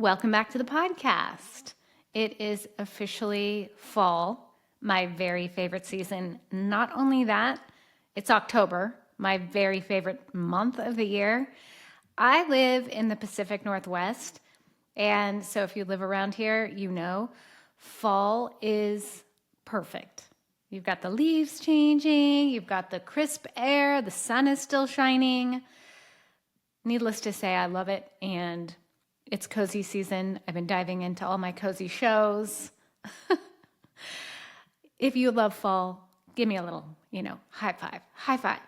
Welcome back to the podcast. It is officially fall, my very favorite season. Not only that, it's October, my very favorite month of the year. I live in the Pacific Northwest, and so if you live around here, you know fall is perfect. You've got the leaves changing, you've got the crisp air, the sun is still shining. Needless to say, I love it, and it's cozy season. I've been diving into all my cozy shows. If you love fall, give me a little, high five. High five.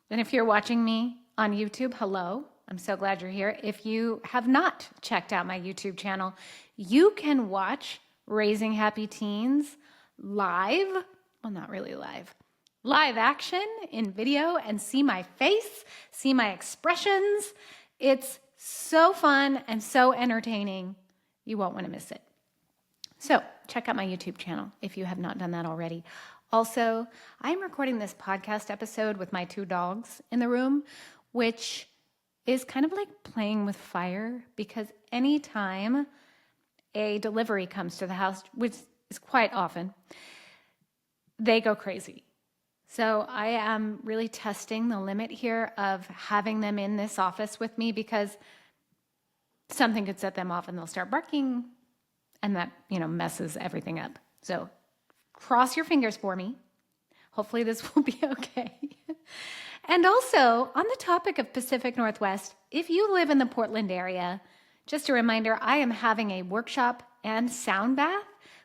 And if you're watching me on YouTube, hello. I'm so glad you're here. If you have not checked out my YouTube channel, you can watch Raising Happy Teens live. Well, not really live action in video and see my face, see my expressions. It's so fun and so entertaining. You won't want to miss it. So check out my YouTube channel if you have not done that already. Also, I'm recording this podcast episode with my 2 dogs in the room, which is kind of like playing with fire because anytime a delivery comes to the house, which is quite often, they go crazy. So I am really testing the limit here of having them in this office with me because something could set them off and they'll start barking and that, messes everything up. So cross your fingers for me. Hopefully this will be okay. And also on the topic of Pacific Northwest, if you live in the Portland area, just a reminder, I am having a workshop and Soundbath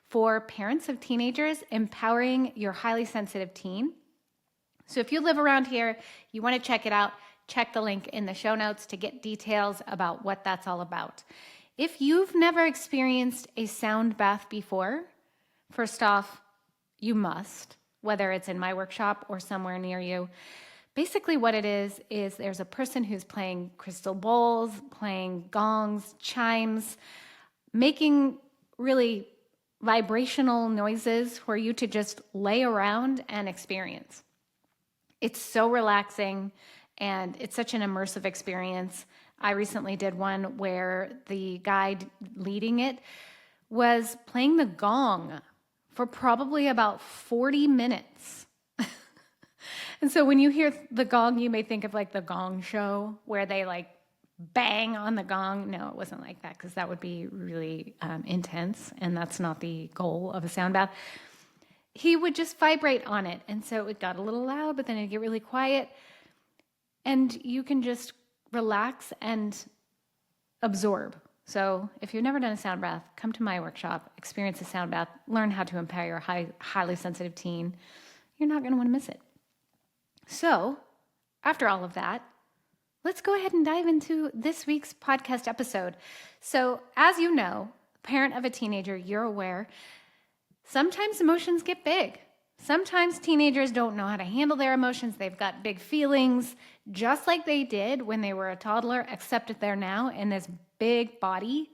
for parents of teenagers, empowering your highly sensitive teen. So if you live around here, you want to check it out, check the link in the show notes to get details about what that's all about. If you've never experienced a sound bath before, first off, you must, whether it's in my workshop or somewhere near you. Basically what it is there's a person who's playing crystal bowls, playing gongs, chimes, making really vibrational noises for you to just lay around and experience. It's so relaxing and it's such an immersive experience. I recently did one where the guide leading it was playing the gong for probably about 40 minutes. And so when you hear the gong, you may think of like the Gong Show where they like bang on the gong. No, it wasn't like that because that would be really intense and that's not the goal of a sound bath. He would just vibrate on it. And so it got a little loud, but then it'd get really quiet. And you can just relax and absorb. So if you've never done a sound bath, come to my workshop, experience a sound bath, learn how to empower your highly sensitive teen. You're not going to want to miss it. So after all of that, let's go ahead and dive into this week's podcast episode. So as you know, parent of a teenager, you're aware, sometimes emotions get big. Sometimes teenagers don't know how to handle their emotions. They've got big feelings, just like they did when they were a toddler, except they're now in this big body.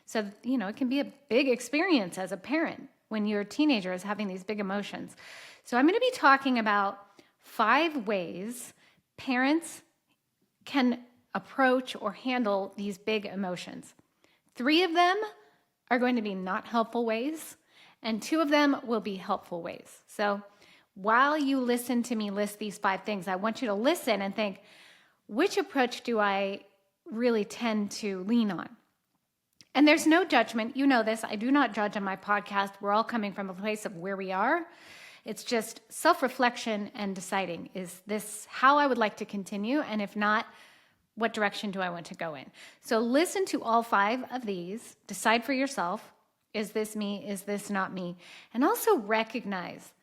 So, it can be a big experience as a parent when your teenager is having these big emotions. So I'm going to be talking about 5 ways parents can approach or handle these big emotions. 3 of them are going to be not helpful ways, and 2 of them will be helpful ways. So while you listen to me list these 5 things, I want you to listen and think, which approach do I really tend to lean on? And there's no judgment. You know this. I do not judge on my podcast. We're all coming from a place of where we are. It's just self-reflection and deciding, is this how I would like to continue? And if not, what direction do I want to go in? So listen to all 5 of these. Decide for yourself. Is this me? Is this not me? And also recognize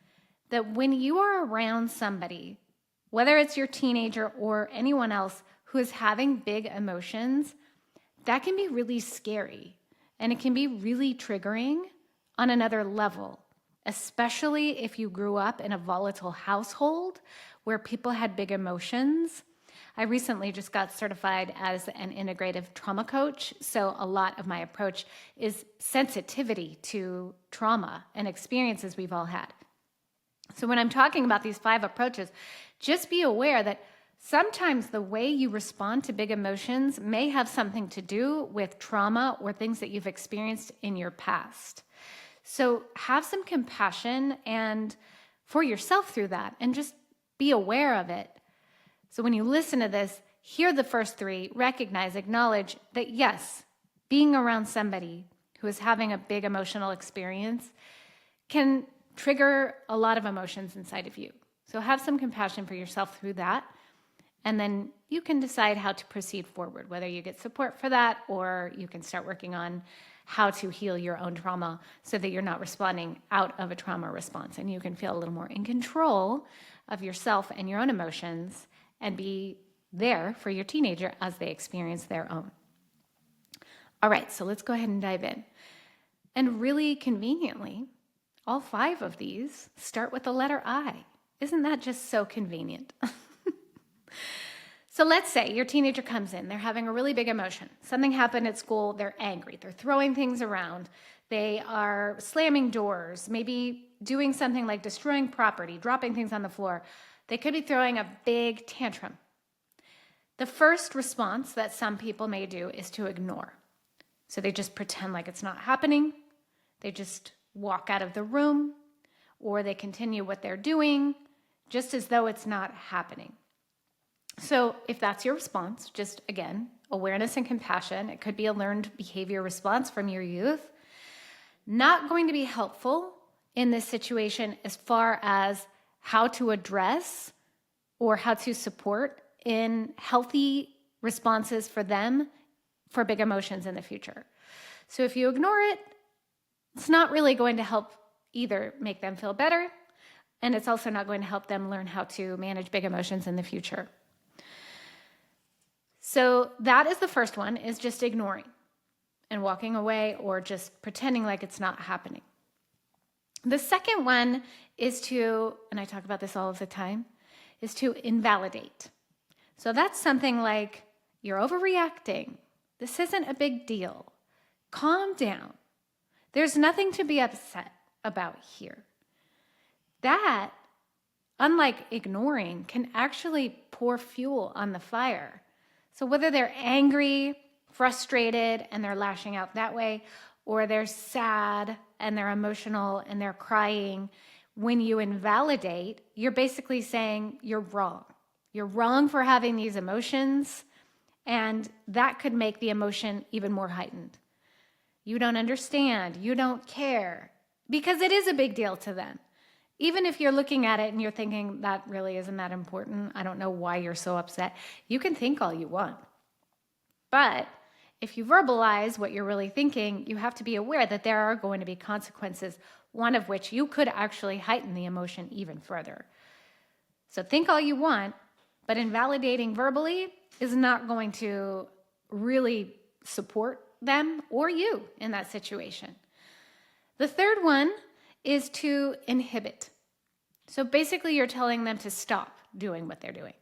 that when you are around somebody, whether it's your teenager or anyone else who is having big emotions, that can be really scary. And it can be really triggering on another level, especially if you grew up in a volatile household where people had big emotions. I recently just got certified as an integrative trauma coach, so a lot of my approach is sensitivity to trauma and experiences we've all had. So when I'm talking about these 5 approaches, just be aware that Sometimes the way you respond to big emotions may have something to do with trauma or things that you've experienced in your past. So have some compassion and for yourself through that, and just be aware of it. So when you listen to this, hear the first three, recognize, acknowledge that yes, being around somebody who is having a big emotional experience can trigger a lot of emotions inside of you. So have some compassion for yourself through that. And then you can decide how to proceed forward, whether you get support for that or you can start working on how to heal your own trauma so that you're not responding out of a trauma response and you can feel a little more in control of yourself and your own emotions and be there for your teenager as they experience their own. All right, so let's go ahead and dive in. And really conveniently, all 5 of these start with the letter I. Isn't that just so convenient? So let's say your teenager comes in, they're having a really big emotion. Something happened at school, they're angry, they're throwing things around, they are slamming doors, maybe doing something like destroying property, dropping things on the floor. They could be throwing a big tantrum. The first response that some people may do is to ignore. So they just pretend like it's not happening. They just walk out of the room, or they continue what they're doing just as though it's not happening. So if that's your response, just again, awareness and compassion, it could be a learned behavior response from your youth, not going to be helpful in this situation as far as how to address or how to support in healthy responses for them for big emotions in the future. So if you ignore it, it's not really going to help either make them feel better, and it's also not going to help them learn how to manage big emotions in the future. So that is the first one, is just ignoring and walking away or just pretending like it's not happening. The second one is to, and I talk about this all of the time, is to invalidate. So that's something like, you're overreacting. This isn't a big deal. Calm down. There's nothing to be upset about here. That, unlike ignoring, can actually pour fuel on the fire. So whether they're angry, frustrated, and they're lashing out that way, or they're sad and they're emotional and they're crying, when you invalidate, you're basically saying you're wrong. You're wrong for having these emotions, and that could make the emotion even more heightened. You don't understand, you don't care, because it is a big deal to them. Even if you're looking at it and you're thinking, that really isn't that important, I don't know why you're so upset, you can think all you want. But if you verbalize what you're really thinking, you have to be aware that there are going to be consequences, one of which you could actually heighten the emotion even further. So think all you want, but invalidating verbally is not going to really support them or you in that situation. The third one is to inhibit. So basically you're telling them to stop doing what they're doing.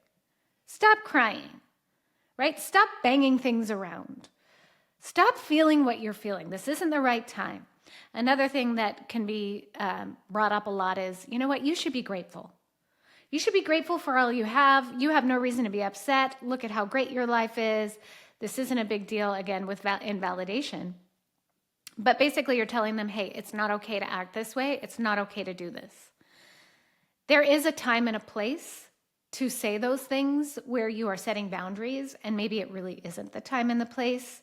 Stop crying, right? Stop banging things around. Stop feeling what you're feeling. This isn't the right time. Another thing that can be brought up a lot is, you know what? You should be grateful. You should be grateful for all you have. You have no reason to be upset. Look at how great your life is. This isn't a big deal, again, with invalidation. But basically you're telling them, hey, it's not okay to act this way. It's not okay to do this. There is a time and a place to say those things where you are setting boundaries, and maybe it really isn't the time and the place.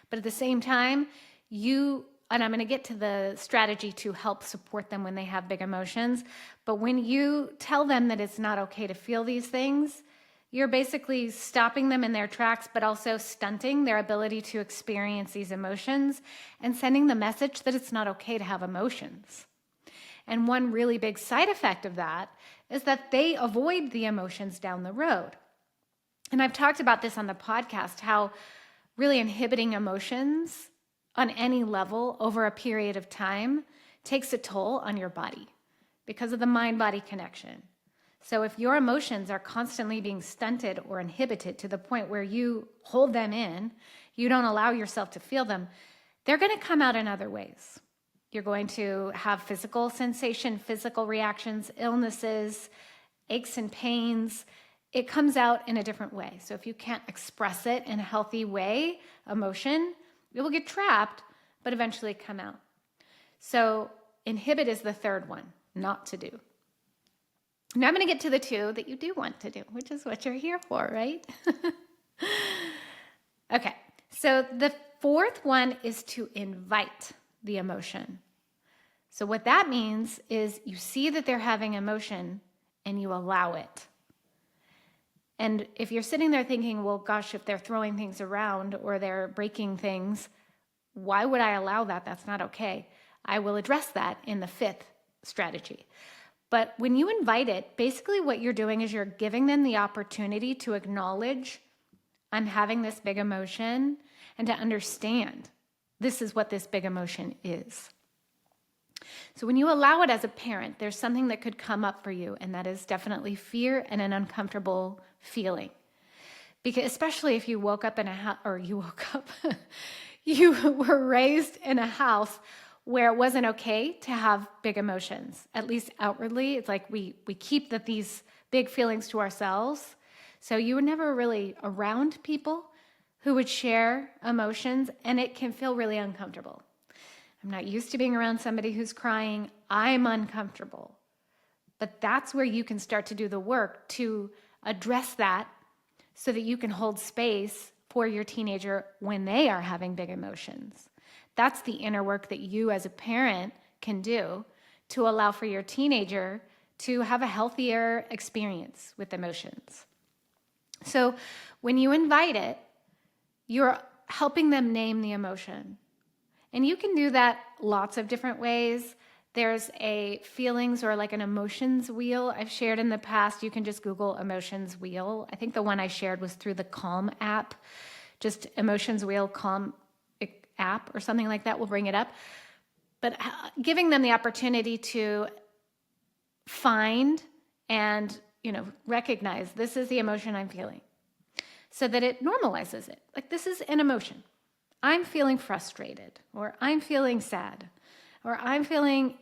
But at the same time, and I'm going to get to the strategy to help support them when they have big emotions, but when you tell them that it's not okay to feel these things, you're basically stopping them in their tracks, but also stunting their ability to experience these emotions and sending the message that it's not okay to have emotions. And one really big side effect of that is that they avoid the emotions down the road. And I've talked about this on the podcast, how really inhibiting emotions on any level over a period of time takes a toll on your body because of the mind-body connection. So if your emotions are constantly being stunted or inhibited to the point where you hold them in, you don't allow yourself to feel them, they're going to come out in other ways. You're going to have physical sensation, physical reactions, illnesses, aches and pains. it comes out in a different way. So if you can't express it in a healthy way, emotion, it will get trapped, but eventually come out. So inhibit is the third one, not to do. Now I'm going to get to the two that you do want to do, which is what you're here for, right? Okay, so the fourth one is to invite the emotion. So what that means is you see that they're having emotion and you allow it. And if you're sitting there thinking, well, gosh, if they're throwing things around or they're breaking things, why would I allow that? That's not okay. I will address that in the fifth strategy. But when you invite it, basically what you're doing is you're giving them the opportunity to acknowledge, I'm having this big emotion, and to understand this is what this big emotion is. So when you allow it as a parent, there's something that could come up for you, and that is definitely fear and an uncomfortable feeling. Because especially if you woke up in a house, or you were raised in a house where it wasn't okay to have big emotions, at least outwardly. It's like we keep these big feelings to ourselves. So you were never really around people who would share emotions, and it can feel really uncomfortable. I'm not used to being around somebody who's crying. I'm uncomfortable. But that's where you can start to do the work to address that so that you can hold space for your teenager when they are having big emotions. That's the inner work that you as a parent can do to allow for your teenager to have a healthier experience with emotions. So when you invite it, you're helping them name the emotion. And you can do that lots of different ways. There's a feelings or like an emotions wheel I've shared in the past. You can just Google emotions wheel. I think the one I shared was through the Calm app. Just emotions wheel, Calm app or something like that will bring it up. But giving them the opportunity to find and, recognize this is the emotion I'm feeling so that it normalizes it. Like, this is an emotion. I'm feeling frustrated, or I'm feeling sad, or I'm feeling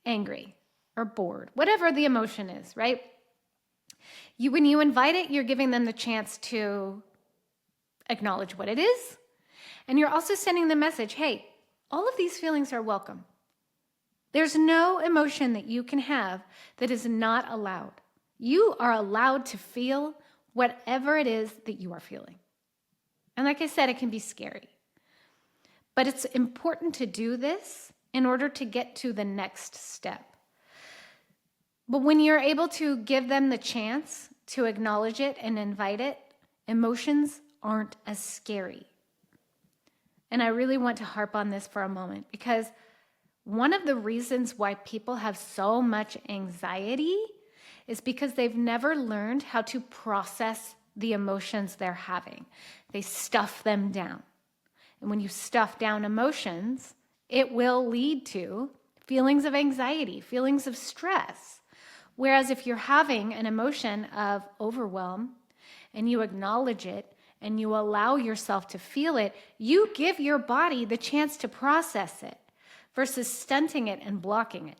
angry or bored, whatever the emotion is, right? When you invite it, you're giving them the chance to acknowledge what it is. And you're also sending the message, hey, all of these feelings are welcome. There's no emotion that you can have that is not allowed. You are allowed to feel whatever it is that you are feeling. And like I said, it can be scary. But it's important to do this in order to get to the next step. But when you're able to give them the chance to acknowledge it and invite it, emotions aren't as scary. And I really want to harp on this for a moment, because one of the reasons why people have so much anxiety is because they've never learned how to process the emotions they're having. They stuff them down. And when you stuff down emotions, it will lead to feelings of anxiety, feelings of stress. Whereas if you're having an emotion of overwhelm and you acknowledge it and you allow yourself to feel it, you give your body the chance to process it versus stunting it and blocking it.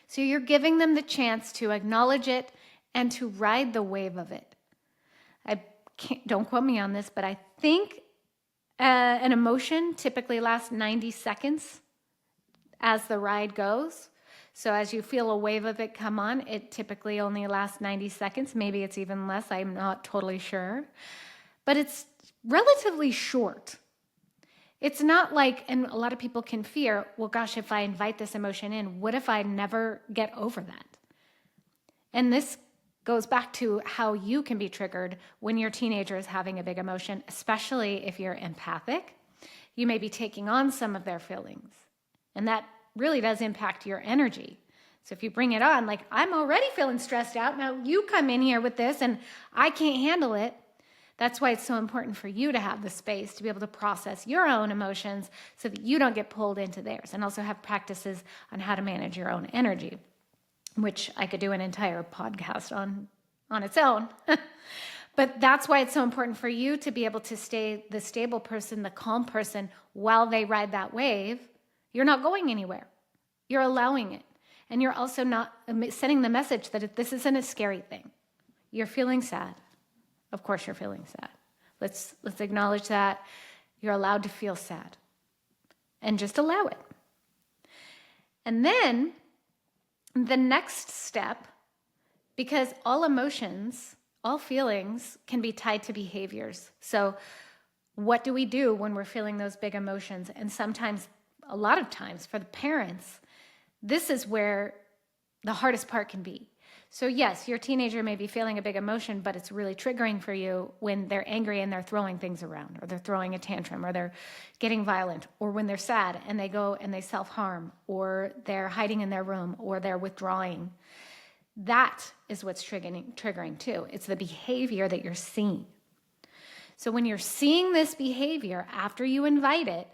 So you're giving them the chance to acknowledge it and to ride the wave of it. Don't quote me on this, but I think an emotion typically lasts 90 seconds as the ride goes. So as you feel a wave of it come on, it typically only lasts 90 seconds. Maybe it's even less. I'm not totally sure. But it's relatively short. It's not like, and a lot of people can fear, well, gosh, if I invite this emotion in, what if I never get over that? And this goes back to how you can be triggered when your teenager is having a big emotion, especially if you're empathic. You may be taking on some of their feelings, and that really does impact your energy. So if you bring it on, like, I'm already feeling stressed out, now you come in here with this and I can't handle it. That's why it's so important for you to have the space to be able to process your own emotions so that you don't get pulled into theirs, and also have practices on how to manage your own energy, which I could do an entire podcast on its own. But that's why it's so important for you to be able to stay the stable person, the calm person, while they ride that wave. You're not going anywhere. You're allowing it. And you're also not sending the message that this isn't a scary thing. You're feeling sad. Of course you're feeling sad. Let's acknowledge that. You're allowed to feel sad. And just allow it. And then the next step, because all emotions, all feelings can be tied to behaviors. So what do we do when we're feeling those big emotions? And sometimes, a lot of times for the parents, this is where the hardest part can be. So yes, your teenager may be feeling a big emotion, but it's really triggering for you when they're angry and they're throwing things around, or they're throwing a tantrum, or they're getting violent, or when they're sad and they go and they self-harm, or they're hiding in their room, or they're withdrawing. That is what's triggering too. It's the behavior that you're seeing. So when you're seeing this behavior, after you invite it,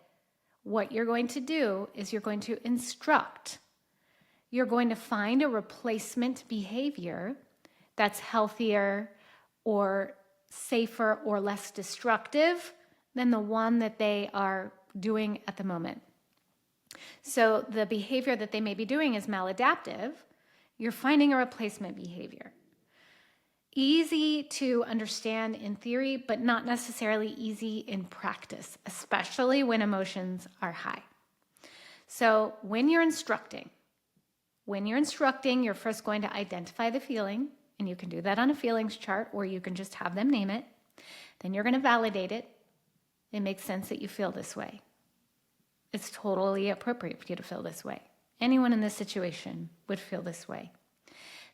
what you're going to do is you're going to instruct. You're going to find a replacement behavior that's healthier or safer or less destructive than the one that they are doing at the moment. So the behavior that they may be doing is maladaptive. You're finding a replacement behavior. Easy to understand in theory, but not necessarily easy in practice, especially when emotions are high. So when you're instructing, you're first going to identify the feeling, and you can do that on a feelings chart, or you can just have them name it. Then you're going to validate it. It makes sense that you feel this way. It's totally appropriate for you to feel this way. Anyone in this situation would feel this way.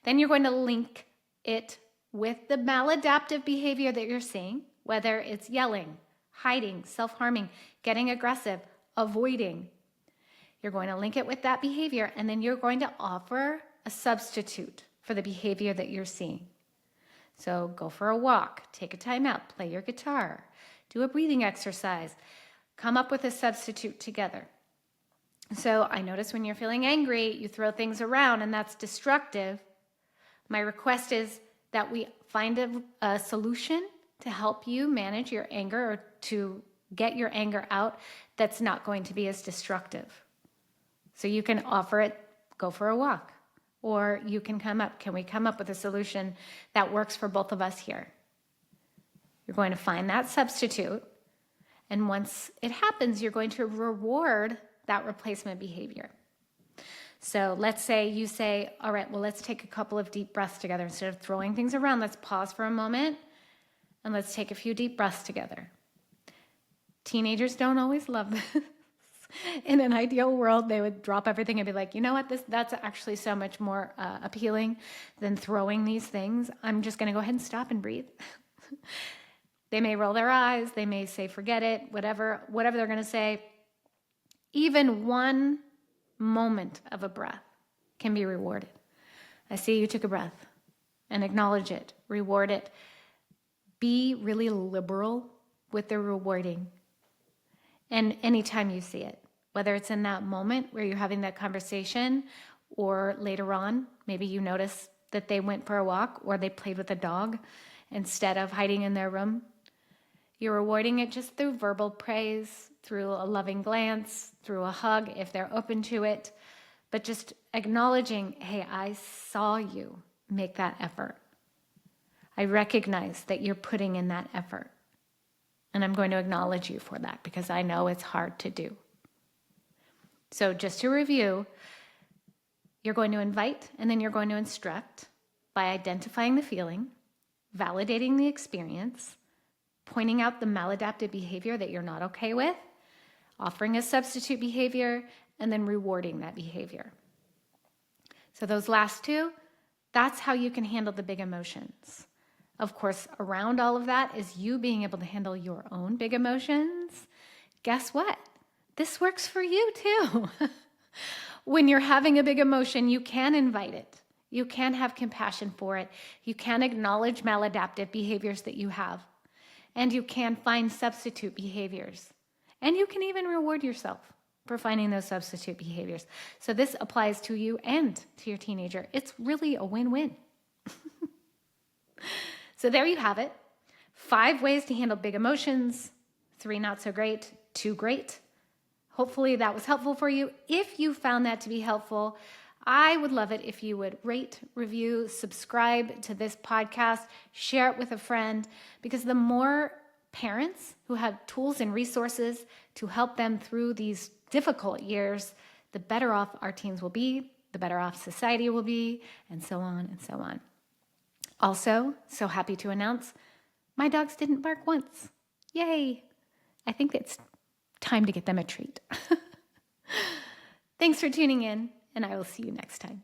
Then you're going to link it with the maladaptive behavior that you're seeing, whether it's yelling, hiding, self-harming, getting aggressive, avoiding. You're going to link it with that behavior, and then you're going to offer a substitute for the behavior that you're seeing. So go for a walk, take a time out, play your guitar, do a breathing exercise, come up with a substitute together. So I notice when you're feeling angry, you throw things around, and that's destructive. My request is that we find a solution to help you manage your anger, or to get your anger out, that's not going to be as destructive. So you can offer it, go for a walk, or you can can we come up with a solution that works for both of us here? You're going to find that substitute, and once it happens, you're going to reward that replacement behavior. So let's say you say, all right, well, let's take a couple of deep breaths together. Instead of throwing things around, let's pause for a moment, and let's take a few deep breaths together. Teenagers don't always love this. In an ideal world, they would drop everything and be like, you know what, that's actually so much more appealing than throwing these things. I'm just going to go ahead and stop and breathe. They may roll their eyes. They may say, forget it, whatever they're going to say. Even one moment of a breath can be rewarded. I see you took a breath, and acknowledge it, reward it. Be really liberal with the rewarding. And anytime you see it, whether it's in that moment where you're having that conversation, or later on, maybe you notice that they went for a walk or they played with a dog instead of hiding in their room. You're rewarding it just through verbal praise, through a loving glance, through a hug if they're open to it, but just acknowledging, hey, I saw you make that effort. I recognize that you're putting in that effort. And I'm going to acknowledge you for that, because I know it's hard to do. So just to review, you're going to invite, and then you're going to instruct by identifying the feeling, validating the experience, pointing out the maladaptive behavior that you're not okay with, offering a substitute behavior, and then rewarding that behavior. So those last two, that's how you can handle the big emotions. Of course, around all of that is you being able to handle your own big emotions. Guess what? This works for you too. When you're having a big emotion, you can invite it. You can have compassion for it. You can acknowledge maladaptive behaviors that you have. And you can find substitute behaviors. And you can even reward yourself for finding those substitute behaviors. So this applies to you and to your teenager. It's really a win-win. So there you have it. 5 ways to handle big emotions, 3 not so great, 2 great. Hopefully that was helpful for you. If you found that to be helpful, I would love it if you would rate, review, subscribe to this podcast, share it with a friend, because the more parents who have tools and resources to help them through these difficult years, the better off our teens will be, the better off society will be, and so on and so on. Also, so happy to announce, my dogs didn't bark once. Yay! I think it's time to get them a treat. Thanks for tuning in, and I will see you next time.